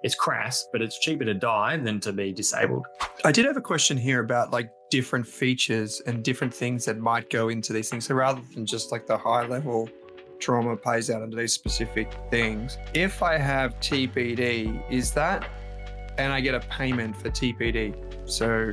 It's crass, but it's cheaper to die than to be disabled. I did have a question here about like different features and different things that might go into these things. So rather than just like the high level trauma pays out under these specific things, if I have TPD, is that, and I get a payment for TPD, so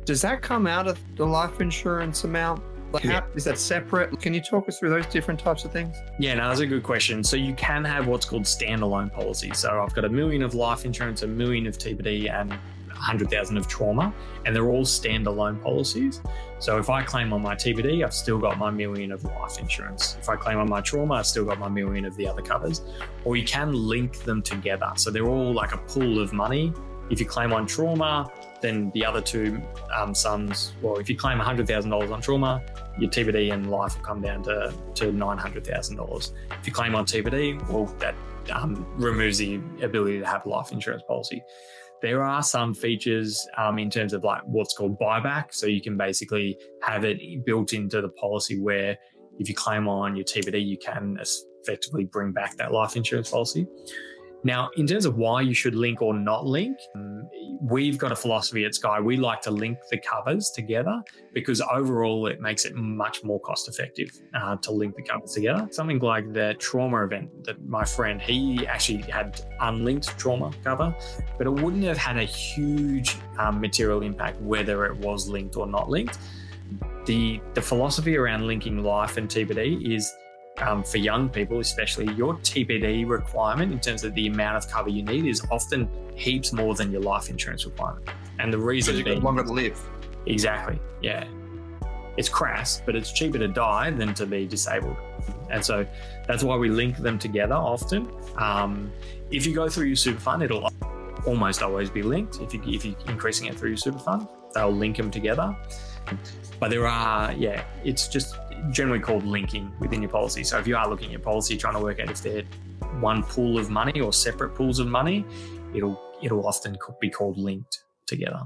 does that come out of the life insurance amount? Like, how, is that separate? Can you talk us through those different types of things? Yeah, no, that's a good question. So you can have what's called standalone policies. So I've got $1 million of life insurance, $1 million of TPD, and 100,000 of trauma, and they're all standalone policies. So if I claim on my TPD, I've still got my $1 million of life insurance. If I claim on my trauma, I've still got my $1 million of the other covers. Or you can link them together. So they're all like a pool of money. If you claim on trauma, then the other two sums, well, if you claim $100,000 on trauma, your TPD and life will come down to $900,000. If you claim on TPD, well, that removes the ability to have a life insurance policy. There are some features in terms of like what's called buyback. So you can basically have it built into the policy where if you claim on your TPD, you can effectively bring back that life insurance policy. Now, in terms of why you should link or not link, we've got a philosophy at Skye. We like to link the covers together because overall it makes it much more cost effective to link the covers together. Something like the trauma event that my friend, he actually had unlinked trauma cover, but it wouldn't have had a huge material impact whether it was linked or not linked. The philosophy around linking life and TPD is for young people, especially, your TPD requirement in terms of the amount of cover you need is often heaps more than your life insurance requirement. And the reason being, you've got longer to live. Exactly, yeah. It's crass, but it's cheaper to die than to be disabled. And so that's why we link them together often. If you go through your super fund, it'll almost always be linked. If you're increasing it through your super fund, they'll link them together. But there are, it's just generally called linking within your policy. So if you are looking at your policy, trying to work out if they're one pool of money or separate pools of money, it'll often be called linked together.